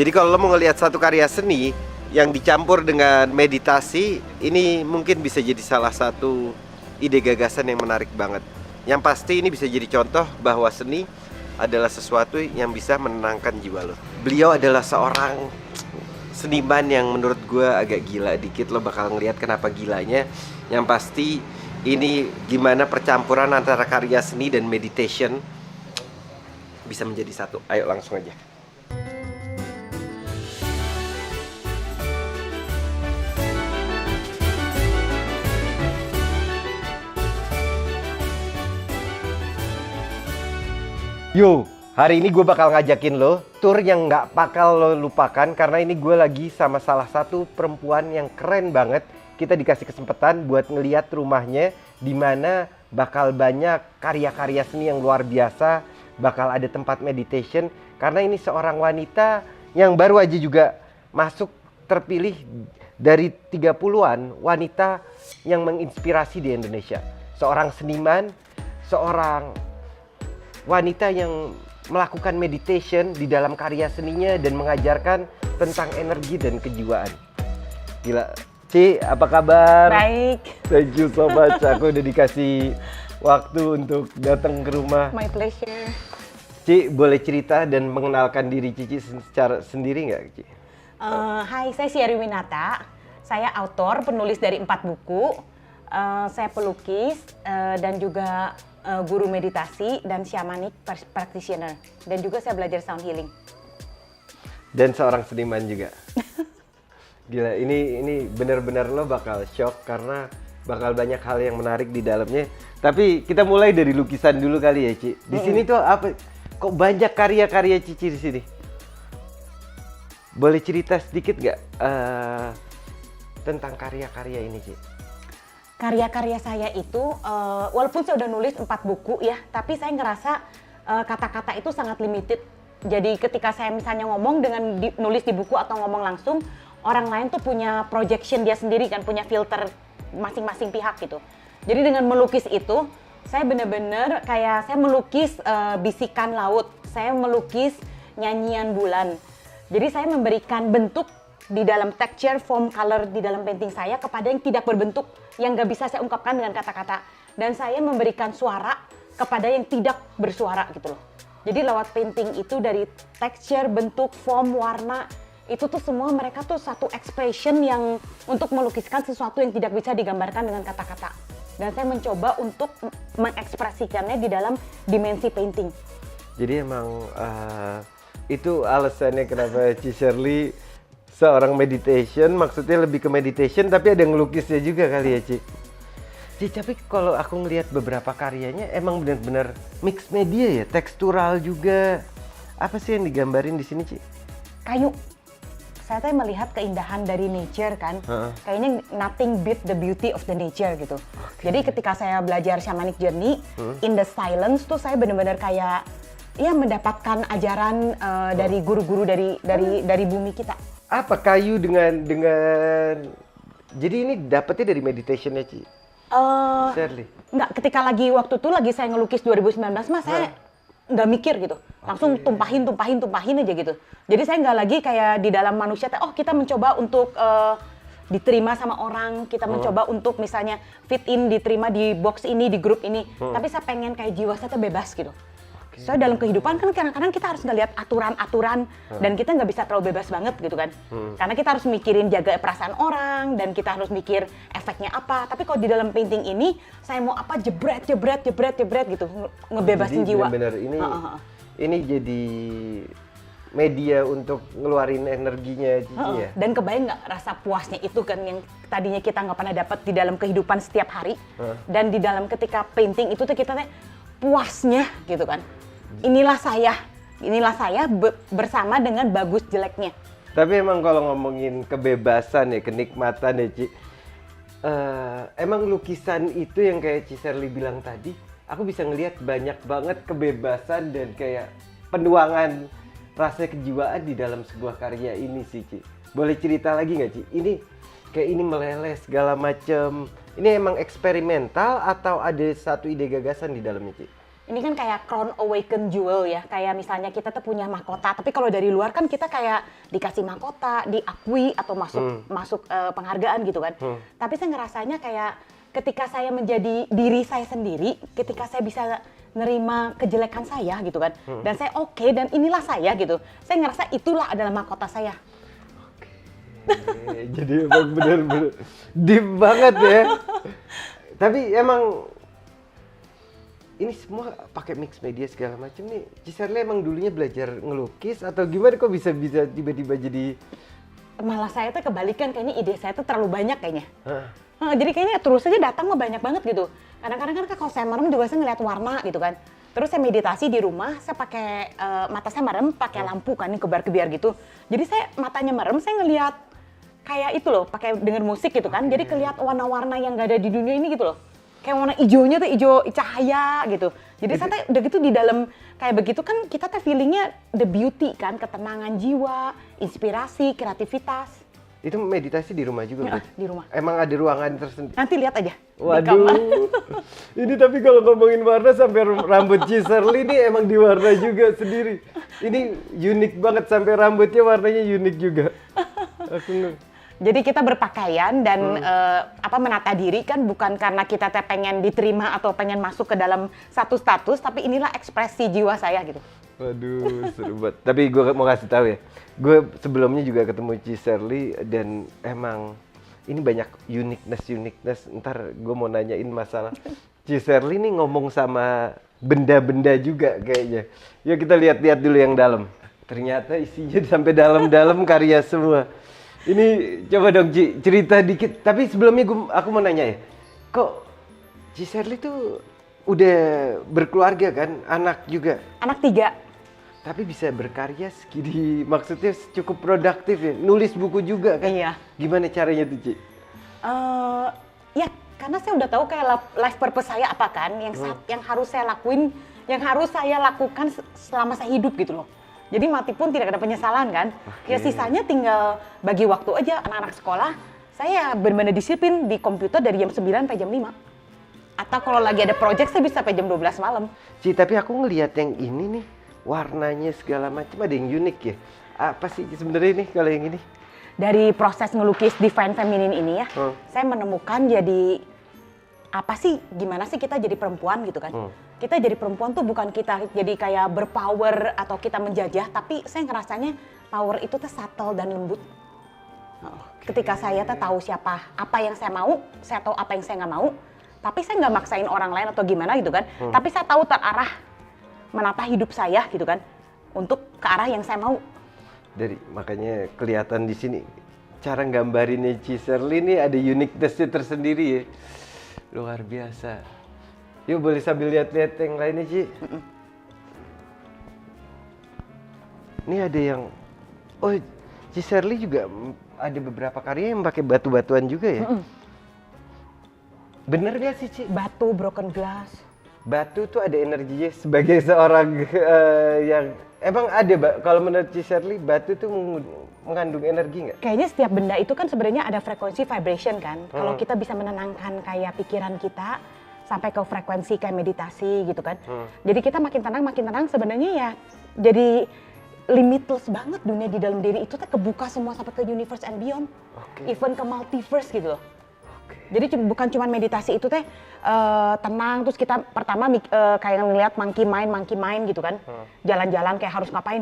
Jadi kalau lo mau ngelihat satu karya seni yang dicampur dengan meditasi, ini mungkin bisa jadi salah satu ide gagasan yang menarik banget. Yang pasti ini bisa jadi contoh bahwa seni adalah sesuatu yang bisa menenangkan jiwa lo. Beliau adalah seorang seniman yang menurut gue agak gila dikit. Lo bakal ngelihat kenapa gilanya. Yang pasti ini gimana percampuran antara karya seni dan meditation bisa menjadi satu. Ayo langsung aja. Yo, hari ini gue bakal ngajakin lo tour yang nggak bakal lo lupakan. Karena ini gue lagi sama salah satu perempuan yang keren banget. Kita dikasih kesempatan buat ngeliat rumahnya, dimana bakal banyak karya-karya seni yang luar biasa. Bakal ada tempat meditation. Karena ini seorang wanita yang baru aja juga masuk terpilih dari 30-an wanita yang menginspirasi di Indonesia. Seorang seniman, seorang wanita yang melakukan meditation di dalam karya seninya dan mengajarkan tentang energi dan kejiwaan. Gila. Ci, apa kabar? Baik. Thank you so much. Aku udah dikasih waktu untuk datang ke rumah. My pleasure. Ci, boleh cerita dan mengenalkan diri Cici secara sendiri nggak, Ci? Hai, saya Syari Winata. Saya autor, penulis dari 4 buku. Saya pelukis dan juga guru meditasi dan shamanic practitioner, dan juga saya belajar sound healing. Dan seorang seniman juga. Gila, ini benar-benar lo bakal shock karena bakal banyak hal yang menarik di dalamnya. Tapi kita mulai dari lukisan dulu kali ya, Ci. Di sini tuh apa? Kok banyak karya-karya Cici di sini? Boleh cerita sedikit nggak tentang karya-karya ini, Ci? Karya-karya saya itu, walaupun saya udah nulis 4 buku ya, tapi saya ngerasa kata-kata itu sangat limited. Jadi ketika saya misalnya ngomong dengan nulis di buku atau ngomong langsung, orang lain tuh punya projection dia sendiri kan, punya filter masing-masing pihak gitu. Jadi dengan melukis itu, saya bener-bener kayak saya melukis bisikan laut, saya melukis nyanyian bulan. Jadi saya memberikan bentuk di dalam texture, form, color di dalam painting saya kepada yang tidak berbentuk, yang nggak bisa saya ungkapkan dengan kata-kata. Dan saya memberikan suara kepada yang tidak bersuara gitu loh. Jadi lewat painting itu dari texture, bentuk, form, warna, itu tuh semua mereka tuh satu expression yang untuk melukiskan sesuatu yang tidak bisa digambarkan dengan kata-kata. Dan saya mencoba untuk mengekspresikannya di dalam dimensi painting. Jadi emang itu alasannya kenapa Ci Shirley seorang meditation, maksudnya lebih ke meditation tapi ada ngelukisnya juga kali ya, Ci. Ci, tapi kalau aku ngelihat beberapa karyanya emang benar-benar mix media ya, tekstural juga. Apa sih yang digambarin di sini, Ci? Kayu. Saya tuh melihat keindahan dari nature kan. Kayaknya nothing beat the beauty of the nature gitu. Jadi ketika saya belajar shamanic journey, in the silence tuh saya benar-benar kayak ya mendapatkan ajaran dari guru-guru dari bumi kita. Apa kayu dengan jadi ini dapetnya dari meditationnya, Ci? Shirley? Enggak, ketika waktu itu lagi saya ngelukis 2019 mas, saya nggak mikir gitu, langsung tumpahin aja gitu. Jadi saya nggak lagi kayak di dalam manusia, oh kita mencoba untuk diterima sama orang, kita mencoba untuk misalnya fit in, diterima di box ini, di grup ini. Tapi saya pengen kayak jiwa saya tuh bebas gitu. Soalnya dalam kehidupan kan kadang-kadang kita harus ngelihat aturan-aturan dan kita nggak bisa terlalu bebas banget gitu kan. Karena kita harus mikirin jaga perasaan orang dan kita harus mikir efeknya apa. Tapi kalau di dalam painting ini saya mau apa jebret gitu, ngebebasin jadi jiwa. Bener-bener ini jadi media untuk ngeluarin energinya Cici ya. Dan kebayang nggak rasa puasnya itu kan yang tadinya kita nggak pernah dapat di dalam kehidupan setiap hari. Dan di dalam ketika painting itu tuh kita puasnya gitu kan. Inilah saya bersama dengan bagus jeleknya. Tapi emang kalau ngomongin kebebasan ya, kenikmatan ya, Ci, emang lukisan itu yang kayak Ci Shirley bilang tadi, aku bisa ngelihat banyak banget kebebasan dan kayak penuangan rasa kejiwaan di dalam sebuah karya ini sih, Ci. Boleh cerita lagi nggak, Ci? Ini kayak ini meleleh segala macem. Ini emang eksperimental atau ada satu ide gagasan di dalamnya, Ci? Ini kan kayak crown awaken jewel ya, kayak misalnya kita tuh punya mahkota, tapi kalau dari luar kan kita kayak dikasih mahkota, diakui atau masuk penghargaan gitu kan. Tapi saya ngerasanya kayak ketika saya menjadi diri saya sendiri, ketika saya bisa nerima kejelekan saya gitu kan, dan saya oke, dan inilah saya gitu. Saya ngerasa itulah adalah mahkota saya. Jadi emang bener-bener deep banget ya. Tapi emang ini semua pakai mix media segala macam nih. Ciserly emang dulunya belajar ngelukis atau gimana kok bisa tiba-tiba jadi? Malah saya tuh kebalikan, kayaknya ide saya tuh terlalu banyak kayaknya. Jadi kayaknya terus aja datang mah banyak banget gitu. Kadang-kadang kan kalau saya merem juga saya ngeliat warna gitu kan. Terus saya meditasi di rumah, saya pakai mata saya merem pakai lampu kan, ini kebar-kebiar gitu. Jadi saya matanya merem, saya ngeliat kayak itu loh, pakai denger musik gitu kan. Jadi kelihatan warna-warna yang gak ada di dunia ini gitu loh. Kayak warna hijaunya tuh hijau cahaya gitu. Jadi saya tuh udah gitu di dalam kayak begitu kan kita tuh feelingnya the beauty kan, ketenangan jiwa, inspirasi, kreativitas. Itu meditasi di rumah juga berarti? Di rumah. Emang ada ruangan tersendiri? Nanti lihat aja. Waduh, ini tapi kalau ngomongin warna sampai rambut Ciserly ini emang diwarna juga sendiri. Ini unik banget, sampai rambutnya warnanya unik juga. Jadi kita berpakaian dan menata diri kan bukan karena kita teh pengen diterima atau pengen masuk ke dalam satu status, tapi inilah ekspresi jiwa saya gitu. Waduh, seru banget. Tapi gue mau kasih tahu ya, gue sebelumnya juga ketemu Ciserly dan emang ini banyak uniqueness. Ntar gue mau nanyain masalah Ciserly nih ngomong sama benda-benda juga kayaknya. Yuk kita lihat-lihat dulu yang dalam. Ternyata isinya sampai dalam-dalam karya semua. Ini coba dong Ci, cerita dikit. Tapi sebelumnya aku mau nanya ya, kok Ciserly tuh udah berkeluarga kan, anak juga? Anak 3. Tapi bisa berkarya segini, maksudnya cukup produktif ya, nulis buku juga kan? Iya. Gimana caranya tuh Ci? Ya karena saya udah tahu kayak life purpose saya apa kan, yang harus saya lakuin, yang harus saya lakukan selama saya hidup gitu loh. Jadi mati pun tidak ada penyesalan kan. Ya sisanya tinggal bagi waktu aja. Anak-anak sekolah, saya benar-benar disiplin di komputer dari jam 9 sampai jam 5. Atau kalau lagi ada project, saya bisa sampai jam 12 malam. Ci, tapi aku ngelihat yang ini nih, warnanya segala macam ada yang unik ya. Apa sih sebenarnya nih kalau yang ini? Dari proses ngelukis Divine Feminine ini ya, saya menemukan jadi apa sih, gimana sih kita jadi perempuan gitu kan. Kita jadi perempuan tuh bukan kita jadi kayak berpower atau kita menjajah, tapi saya ngerasanya power itu tuh subtle dan lembut. Ketika saya tuh tahu apa yang saya mau, saya tahu apa yang saya nggak mau, tapi saya nggak maksain orang lain atau gimana gitu kan. Tapi saya tahu terarah menata hidup saya gitu kan, untuk ke arah yang saya mau. Makanya kelihatan di sini cara gambarinnya Ciserly ini ada uniqueness-nya tersendiri ya. Luar biasa. Yuk boleh sambil lihat-lihat yang lainnya Ci. Ini ada yang, Ciserly juga ada beberapa karya yang pakai batu-batuan juga ya? Bener gak sih Ci? Batu, broken glass. Batu tuh ada energinya sebagai seorang yang emang ada, kalau menurut Ciserly batu tuh mengandung energi nggak? Kayaknya setiap benda itu kan sebenarnya ada frekuensi vibration kan. Kalau kita bisa menenangkan kayak pikiran kita sampai ke frekuensi kayak meditasi gitu kan. Jadi kita makin tenang sebenarnya ya jadi limitless banget dunia di dalam diri itu kebuka semua sampai ke universe and beyond. Even ke multiverse gitu loh. Jadi bukan cuma meditasi itu tenang, terus kita pertama kayak ngeliat monkey mind gitu kan. Jalan-jalan kayak harus ngapain.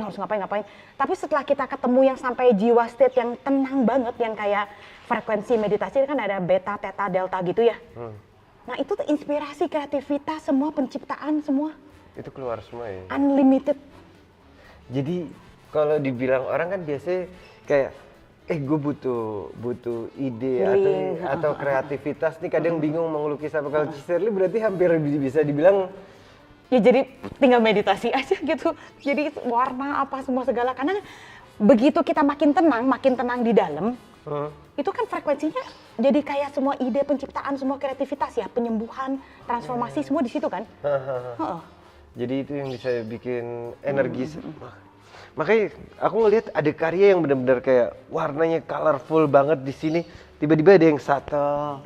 Tapi setelah kita ketemu yang sampai jiwa state yang tenang banget, yang kayak frekuensi meditasi kan ada beta, theta, delta gitu ya. Nah itu tuh inspirasi, kreativitas, semua penciptaan semua. Itu keluar semua ya? Unlimited. Jadi kalau dibilang orang kan biasanya kayak gue butuh ide atau kreativitas nih, kadang bingung mau ngelukis apa. Kalau Ciserly berarti hampir bisa dibilang ya jadi tinggal meditasi aja gitu. Jadi warna apa semua segala, karena begitu kita makin tenang di dalam, itu kan frekuensinya jadi kayak semua ide penciptaan, semua kreativitas ya, penyembuhan, transformasi semua di situ kan. Jadi itu yang bisa bikin energi. Makanya aku ngelihat ada karya yang benar-benar kayak warnanya colorful banget di sini, tiba-tiba ada yang subtle.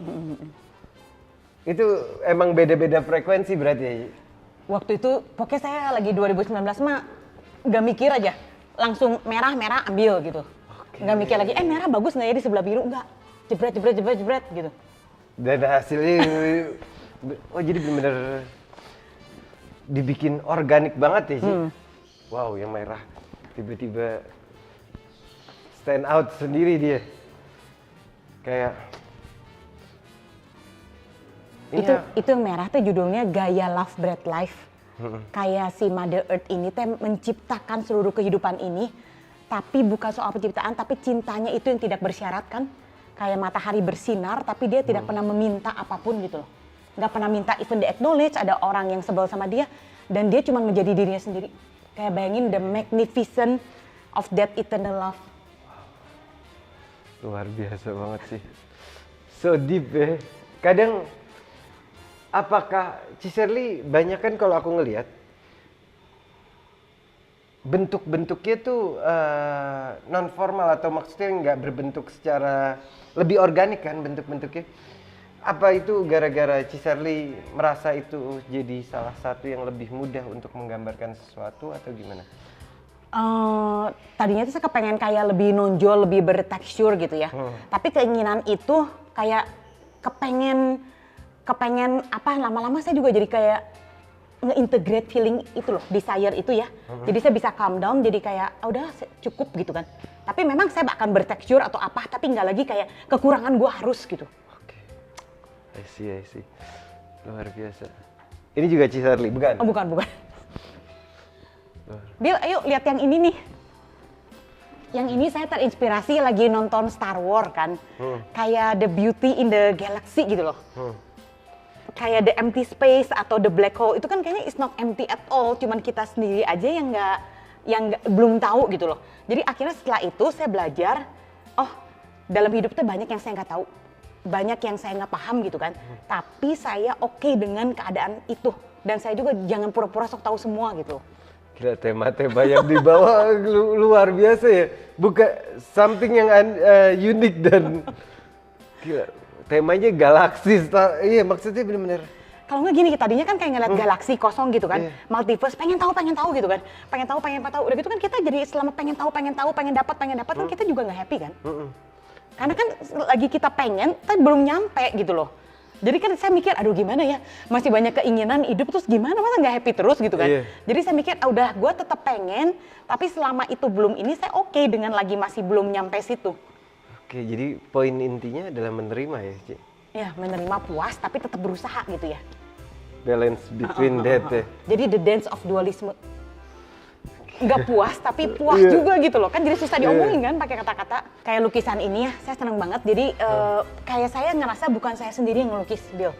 Itu emang beda-beda frekuensi berarti ya? Waktu itu pokoknya saya lagi 2019 mah nggak mikir aja, langsung merah ambil gitu. Nggak mikir lagi, merah bagus nggak ya di sebelah biru, nggak. Jebret gitu. Dan hasilnya, oh jadi bener-bener dibikin organik banget ya sih. Wow, yang merah tiba-tiba stand out sendiri dia. Kayak Itu yang merah tuh judulnya Gaia Love Breath Life. Kayak si Mother Earth ini teh menciptakan seluruh kehidupan ini, tapi bukan soal penciptaan, tapi cintanya itu yang tidak bersyarat kan. Kayak matahari bersinar, tapi dia tidak pernah meminta apapun gitu loh. Nggak pernah minta even di acknowledge ada orang yang sebel sama dia, dan dia cuma menjadi dirinya sendiri. Kayak bayangin the magnificent of that eternal love. luar biasa banget sih. So deep ya. Kadang apakah Cicerly banyak kan kalau aku ngelihat bentuk-bentuknya tuh non formal atau maksudnya nggak berbentuk secara lebih organik kan bentuk-bentuknya. Apa itu gara-gara Cicerly merasa itu jadi salah satu yang lebih mudah untuk menggambarkan sesuatu atau gimana? Tadinya tuh saya kepengen kayak lebih nonjol, lebih bertekstur gitu ya. Tapi keinginan itu kayak kepengen apa, lama-lama saya juga jadi kayak nge-integrate feeling itu loh, desire itu ya. Jadi saya bisa calm down, jadi kayak udah cukup gitu kan. Tapi memang saya akan bertekstur atau apa, tapi nggak lagi kayak kekurangan gue harus gitu. Oke, I see. Luar biasa. Ini juga Cicerly, bukan? Oh bukan. Bill, ayo lihat yang ini nih. Yang ini saya terinspirasi lagi nonton Star Wars kan. Kayak the beauty in the galaxy gitu loh. Kayak the empty space atau the black hole itu kan kayaknya is not empty at all, cuman kita sendiri aja yang belum tahu gitu loh. Jadi akhirnya setelah itu saya belajar, oh dalam hidup tuh banyak yang saya nggak tahu, banyak yang saya nggak paham gitu kan. Tapi saya oke dengan keadaan itu, dan saya juga jangan pura-pura sok tahu semua gitu. Gila, tema-tema yang dibawa luar biasa ya. Bukan something yang unik dan gila. Temanya galaksi, iya maksudnya bener-bener. Kalau nggak gini, tadinya kan kayak ngeliat galaksi kosong gitu kan, multiverse, pengen tahu gitu kan, pengen tahu. Udah gitu kan kita jadi selama pengen tahu, pengen dapat kan kita juga nggak happy kan. Karena kan lagi kita pengen, tapi belum nyampe gitu loh. Jadi kan saya mikir, aduh gimana ya, masih banyak keinginan hidup terus gimana, masa nggak happy terus gitu kan. Jadi saya mikir, udah gue tetap pengen, tapi selama itu belum ini saya oke dengan lagi masih belum nyampe situ. Oke, jadi poin intinya adalah menerima ya, Ci? Ya, menerima, puas, tapi tetap berusaha gitu ya. Balance between that ya. Jadi the dance of dualisme. Nggak puas, tapi puas juga gitu loh. Kan jadi susah diomongin kan pakai kata-kata. Kayak lukisan ini ya, saya seneng banget. Jadi kayak saya ngerasa bukan saya sendiri yang ngelukis, Bill.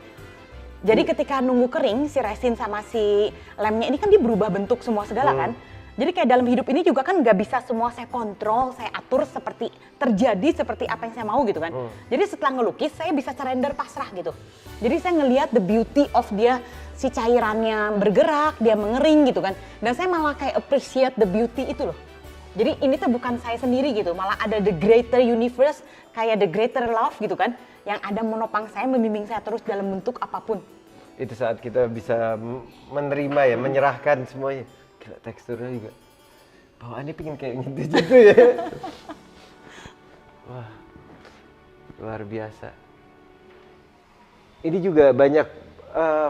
Jadi ketika nunggu kering, si resin sama si lemnya ini kan dia berubah bentuk semua segala kan. Jadi kayak dalam hidup ini juga kan nggak bisa semua saya kontrol, saya atur seperti terjadi seperti apa yang saya mau gitu kan. Jadi setelah ngelukis saya bisa surrender, pasrah gitu. Jadi saya ngelihat the beauty of dia, si cairannya bergerak, dia mengering gitu kan. Dan saya malah kayak appreciate the beauty itu loh. Jadi ini tuh bukan saya sendiri gitu, malah ada the greater universe, kayak the greater love gitu kan. Yang ada menopang saya, membimbing saya terus dalam bentuk apapun. Itu saat kita bisa menerima ya, menyerahkan semuanya. Gila, teksturnya juga bawaannya pengen kayak gitu ya. Wah, luar biasa. Ini juga banyak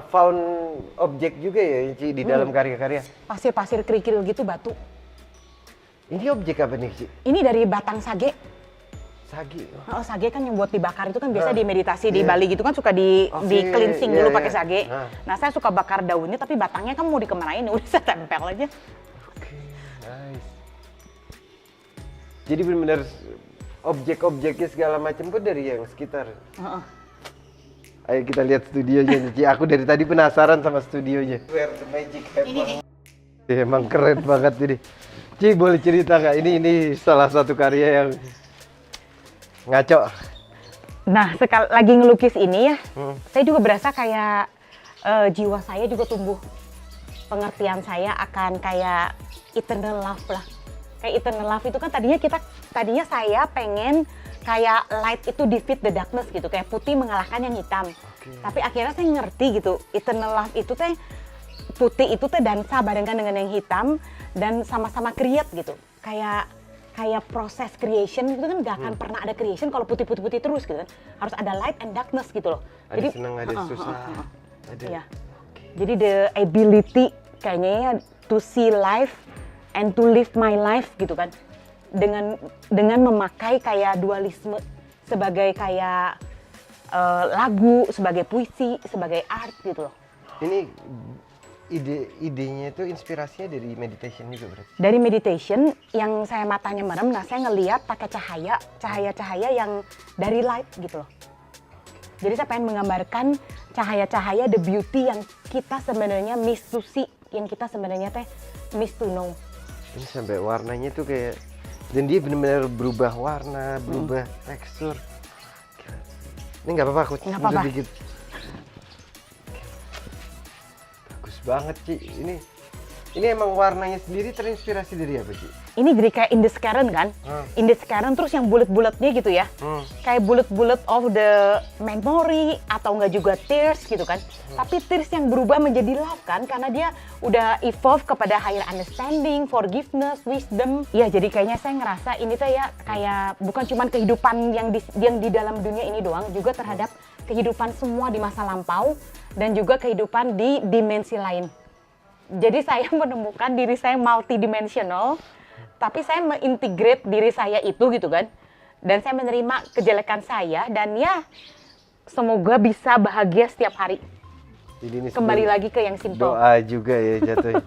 found objek juga ya, Ci, di dalam karya-karya. Pasir-pasir kerikil gitu, batu. Ini objek apa nih, Ci? Ini dari batang sage. Sage. Oh, sage kan yang buat dibakar itu kan biasa di meditasi di Bali gitu kan suka di cleansing dulu pakai sage. Nah, saya suka bakar daunnya tapi batangnya kan mau dikemanain, udah saya tempel aja. Oke, nice. Jadi benar-benar objek-objeknya segala macam pun dari yang sekitar. Ayo kita lihat studionya nih, Ci. Aku dari tadi penasaran sama studionya. Where the magic happens. Emang keren banget ini. Ci, boleh cerita nggak? Ini salah satu karya yang ngaco. Nah, lagi ngelukis ini ya, saya juga berasa kayak jiwa saya juga tumbuh. Pengertian saya akan kayak eternal love lah. Kayak eternal love itu kan tadinya saya pengen kayak light itu defeat the darkness gitu, kayak putih mengalahkan yang hitam. Tapi akhirnya saya ngerti gitu, eternal love itu teh putih itu tuh dansa barengan dengan yang hitam dan sama-sama create gitu. Kayak proses creation itu kan nggak akan pernah ada creation kalau putih-putih terus gitu kan. Harus ada light and darkness gitu loh. Ada senang, ada susah. Ada. Iya. Jadi the ability kayaknya ya to see life and to live my life gitu kan. Dengan memakai kayak dualisme sebagai kayak lagu, sebagai puisi, sebagai art gitu loh. Ini idenya itu inspirasinya dari meditation juga berarti? Dari meditation yang saya matanya merem, nah saya ngelihat pakai cahaya-cahaya yang dari light gitu loh. Jadi saya pengen menggambarkan cahaya-cahaya the beauty yang kita sebenarnya miss to see, yang kita sebenarnya teh miss to know. Ini sampai warnanya tuh kayak, dan dia benar-benar berubah warna, berubah tekstur. Ini nggak apa-apa, aku mundur dikit. Bagus banget, Ci. Ini emang warnanya sendiri terinspirasi dari apa, Ci? Ini dari kayak Indescaren kan? Indescaren terus yang bulat-bulatnya gitu ya. Kayak bulat-bulat of the memory atau enggak juga tears gitu kan. Tapi tears yang berubah menjadi love kan karena dia udah evolve kepada higher understanding, forgiveness, wisdom. Ya jadi kayaknya saya ngerasa ini tuh ya kayak bukan cuma kehidupan yang di dalam dunia ini doang, juga terhadap kehidupan semua di masa lampau dan juga kehidupan di dimensi lain. Jadi saya menemukan diri saya multidimensional, tapi saya mengintegrate diri saya itu gitu kan. Dan saya menerima kejelekan saya dan ya semoga bisa bahagia setiap hari. Jadi ini Kembali lagi ke yang simple. doa juga ya jatuhnya.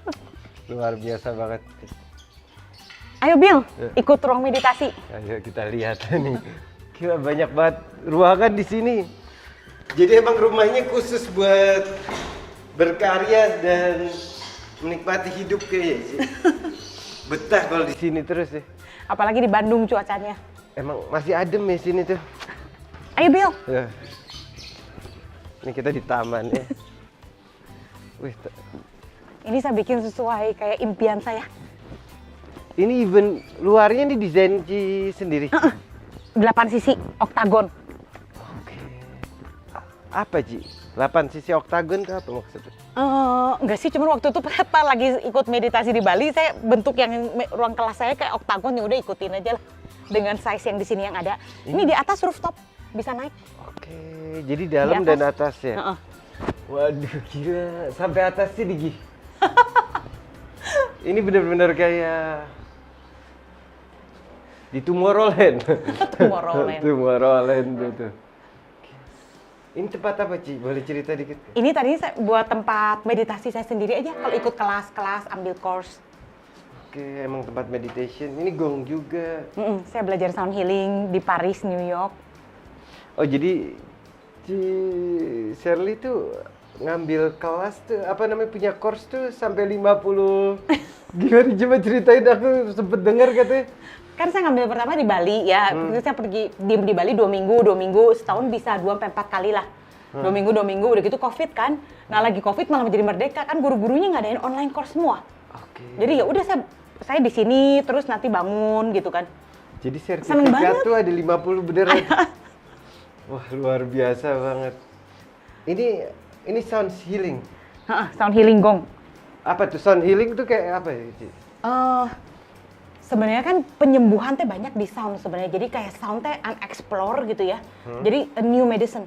Luar biasa banget. Ayo Bill, ikut ruang meditasi. Ayo kita lihat nih. Gila banyak banget ruangan di sini. Jadi emang rumahnya khusus buat berkarya dan menikmati hidup kayaknya sih. Betah kalau di sini terus ya. Apalagi di Bandung cuacanya. Emang masih adem ya sini tuh. Ayo Bill. Ya. Ini kita di taman ya. Wih, Ini saya bikin sesuai kayak impian saya. ini even luarnya ini desain Ci sendiri. 8 sisi oktagon. Oke. Apa Ci? 8 sisi oktagon itu apa maksudnya? Enggak sih, cuma waktu itu pas lagi ikut meditasi di Bali, saya bentuk yang ruang kelas saya kayak oktagon, ya udah ikutin aja lah dengan size yang di sini yang ada. Ini di atas rooftop, bisa naik. Oke, jadi dalam Di atas. dan atas ya? Waduh, gila. Sampai atas sih Digi. Ini benar-benar kayak di Tomorrowland. Tomorrowland. Tomorrowland itu. Ini tempat apa, Ci? Boleh cerita dikit? Ini tadinya saya buat tempat meditasi saya sendiri aja, kalau ikut kelas-kelas, ambil course. Oke, emang tempat meditation. Ini gong juga. Saya belajar sound healing di Paris, New York. Oh, jadi Ci Shirley tuh ngambil kelas tuh, apa namanya, punya course tuh sampai 50. Gimana, coba ceritain, aku sempet dengar katanya. Kan saya ngambil pertama di Bali ya, saya pergi diem di Bali 2 minggu, setahun bisa 2-4 kali lah. 2 minggu, udah gitu Covid kan. Nah lagi Covid malah menjadi merdeka kan, guru-gurunya ngadain online course semua. Oke. Jadi ya udah saya di sini terus nanti bangun gitu kan. Jadi Seneng sertifikat banget. tuh ada 50 beneran. Wah, luar biasa banget. Ini sound healing. Sound healing gong. Apa tuh sound healing tuh kayak apa ya, Ci? Sebenarnya kan penyembuhan teh banyak di sound sebenarnya. Jadi kayak sound teh unexplored gitu ya. Jadi a new medicine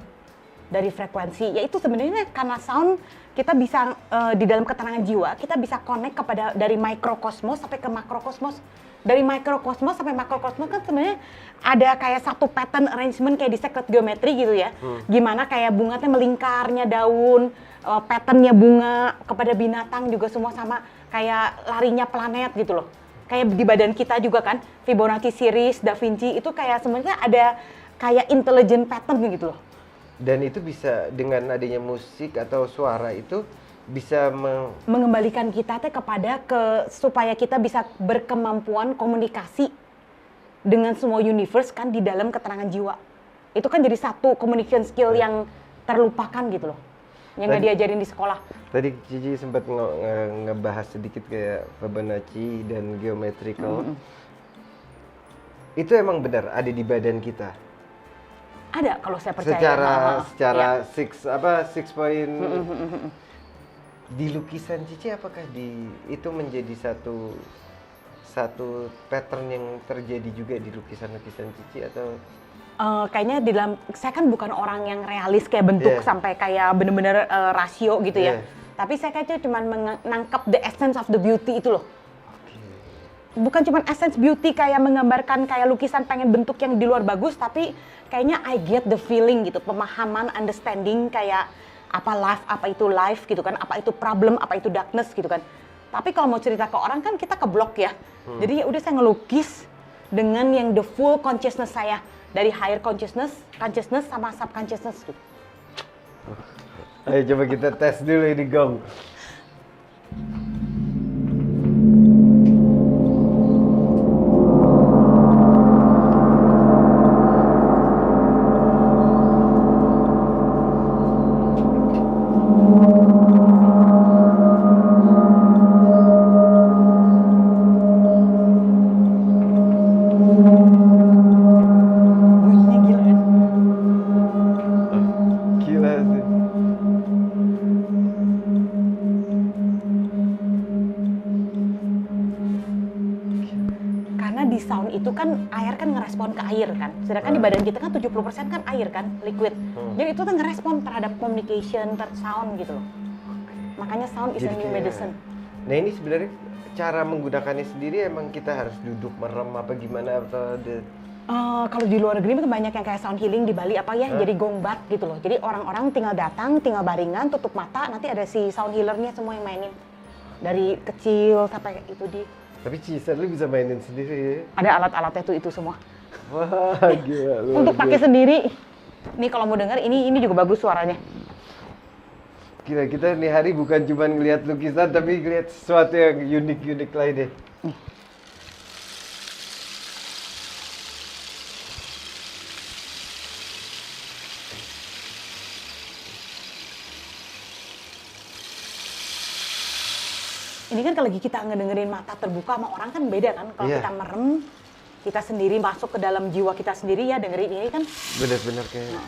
dari frekuensi. Ya itu sebenarnya karena sound kita bisa di dalam ketenangan jiwa, kita bisa connect kepada dari mikrokosmos sampai ke makrokosmos. Dari mikrokosmos sampai makrokosmos kan sebenarnya ada kayak satu pattern arrangement kayak di sacred geometry gitu ya. Gimana kayak bunga teh melingkarnya daun, patternnya bunga kepada binatang juga semua sama kayak larinya planet gitu loh. Kayak di badan kita juga kan, Fibonacci series, Da Vinci itu kayak sebenarnya ada kayak intelligent pattern gitu loh. Dan itu bisa dengan adanya musik atau suara itu bisa mengembalikan kita teh kepada supaya kita bisa berkemampuan komunikasi dengan semua universe kan di dalam keterangan jiwa. Itu kan jadi satu communication skill yang terlupakan gitu loh. Yang nggak diajarin di sekolah. Tadi Cici sempat ngebahas sedikit kayak Fibonacci dan geometrical. Itu emang benar ada di badan kita. Ada kalau saya percaya. Secara ya. six point. Di lukisan Cici apakah itu menjadi satu pattern yang terjadi juga di lukisan-lukisan Cici atau Kayaknya di dalam, saya kan bukan orang yang realis kayak bentuk Iya. sampai kayak bener-bener rasio gitu ya. Iya. Tapi saya kayaknya cuma menangkap the essence of the beauty itu loh. Oke. Bukan cuma essence beauty kayak menggambarkan kayak lukisan pengen bentuk yang di luar bagus, tapi kayaknya I get the feeling gitu, pemahaman, understanding kayak apa itu life gitu kan, apa itu problem, apa itu darkness gitu kan. Tapi kalau mau cerita ke orang kan kita keblok ya. Jadi ya udah saya ngelukis dengan yang the full consciousness saya, dari higher consciousness sama subconsciousness gitu. Ayo coba kita tes dulu ini Gong. Bunyinya gila kan? Gila sih. Karena di sound itu kan air kan ngerespon ke air kan. Sedangkan di badan kita kan 70% kan air kan, liquid. Jadi itu tuh ngerespon terhadap communication, sound gitu loh. Makanya sound is a Jadi new kayak- medicine. Nah ini sebenarnya cara menggunakannya sendiri emang kita harus duduk merem apa gimana atau Kalau di luar negeri itu banyak yang kayak sound healing di Bali apa ya, jadi gongbat gitu loh. Jadi orang-orang tinggal datang, tinggal baringan, tutup mata, nanti ada si sound healernya semua yang mainin. Dari kecil sampai itu di Tapi Ciser lu bisa mainin sendiri ya? ada alat-alatnya tuh itu semua. Wah gila lu. Untuk pakai sendiri. Nih kalau mau denger ini juga bagus suaranya. Gila kita nih hari bukan cuma ngelihat lukisan tapi ngelihat sesuatu yang unik-unik lain deh. Ini kan kalau kita ngedengerin mata terbuka sama orang kan beda kan. Kalau Iya. kita merem, kita sendiri masuk ke dalam jiwa kita sendiri ya dengerin ini kan. Bener-bener kayak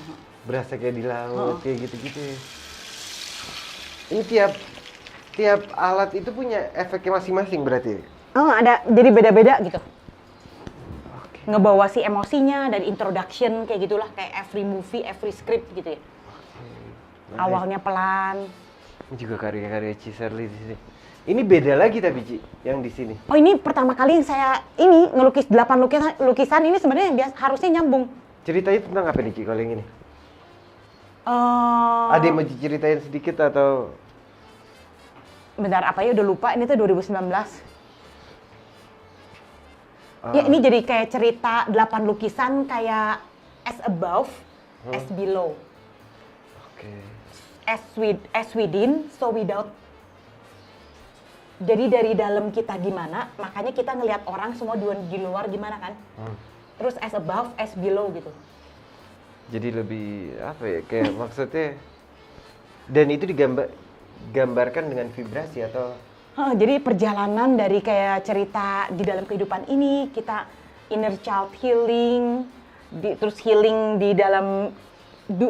berasa kayak di laut kayak gitu-gitu ya. Ini tiap alat itu punya efeknya masing-masing berarti. Oh ada, jadi beda-beda gitu. Ngebawa si emosinya dari introduction kayak gitulah. Kayak every movie, every script gitu ya. Awalnya pelan. Ini juga karya-karya Ciserly di sini. Ini beda lagi tapi Ci, yang di sini. Oh ini pertama kali yang saya ini ngelukis 8 lukisan ini sebenarnya yang harusnya nyambung. Ceritanya tentang apa nih Ci kalau yang ini? Eh, Ada yang mau diceritain sedikit atau bentar apa ya udah lupa ini tuh 2019. Ya ini jadi kayak cerita 8 lukisan kayak as above, as below. Oke. As within, so without. Jadi dari dalam kita gimana, makanya kita ngelihat orang semua di luar gimana kan. Terus as above, as below gitu. Jadi lebih apa ya kayak maksudnya dan itu digambarkan dengan vibrasi atau Jadi perjalanan dari kayak cerita di dalam kehidupan ini, kita inner child healing, terus healing di dalam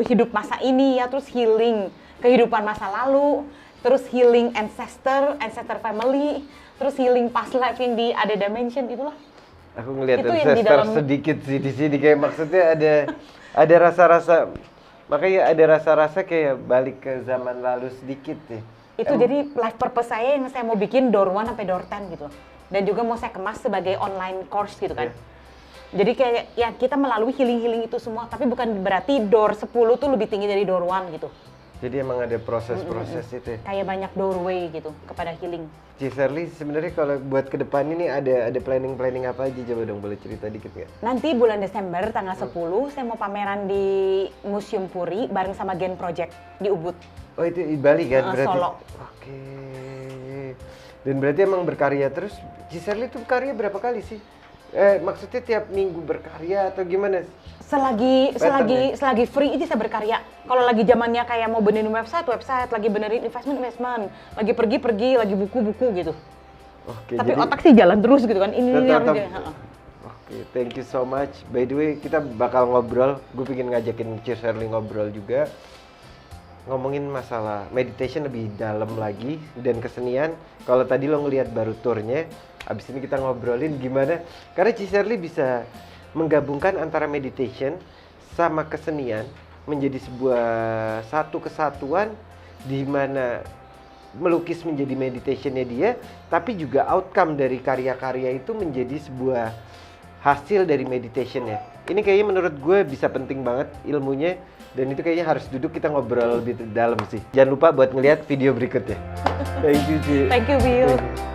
hidup masa ini ya, terus healing kehidupan masa lalu, terus healing ancestor family, terus healing past life yang di ada dimension itulah. aku ngelihat Itu yang di ancestor dalam- sedikit sih di sini kayak maksudnya ada rasa-rasa makanya ada rasa-rasa kayak balik ke zaman lalu sedikit deh. Itu jadi life purpose saya yang saya mau bikin door 1 sampai door 10 gitu. Dan juga mau saya kemas sebagai online course gitu kan. Iya. Jadi kayak ya kita melalui healing-healing itu semua, tapi bukan berarti door 10 tuh lebih tinggi dari door 1 gitu. Jadi emang ada proses-proses itu. Kayak banyak doorway gitu kepada healing. Ciserly sebenarnya kalau buat ke depan ini ada planning apa aja coba dong boleh cerita dikit nggak? Nanti bulan Desember tanggal 10 saya mau pameran di Museum Puri bareng sama Gen Project di Ubud. Oh itu di Bali kan berarti? Solo. Oke. Dan berarti emang berkarya terus. Ciserly tuh karya berapa kali sih? Maksudnya tiap minggu berkarya atau gimana? Selagi free itu saya berkarya. Kalau lagi zamannya kayak mau benerin website, lagi benerin investment, lagi pergi, lagi buku gitu. Oke. Tapi jadi otak sih jalan terus gitu kan. Ini tetap- harus jalan. Oke, thank you so much. By the way, kita bakal ngobrol. Gue pengen ngajakin Ciserly ngobrol juga. ngomongin masalah meditation lebih dalam lagi dan kesenian. Kalau tadi lo ngelihat baru turnya, abis ini kita ngobrolin gimana. Karena Cicerly bisa menggabungkan antara meditation sama kesenian menjadi sebuah satu kesatuan di mana melukis menjadi meditationnya dia, tapi juga outcome dari karya-karya itu menjadi sebuah hasil dari meditationnya. Ini kayaknya menurut gue bisa penting banget ilmunya, dan itu kayaknya harus duduk kita ngobrol lebih dalam sih. Jangan lupa buat ngeliat video berikutnya. Thank you, Ci. Thank you, Bill.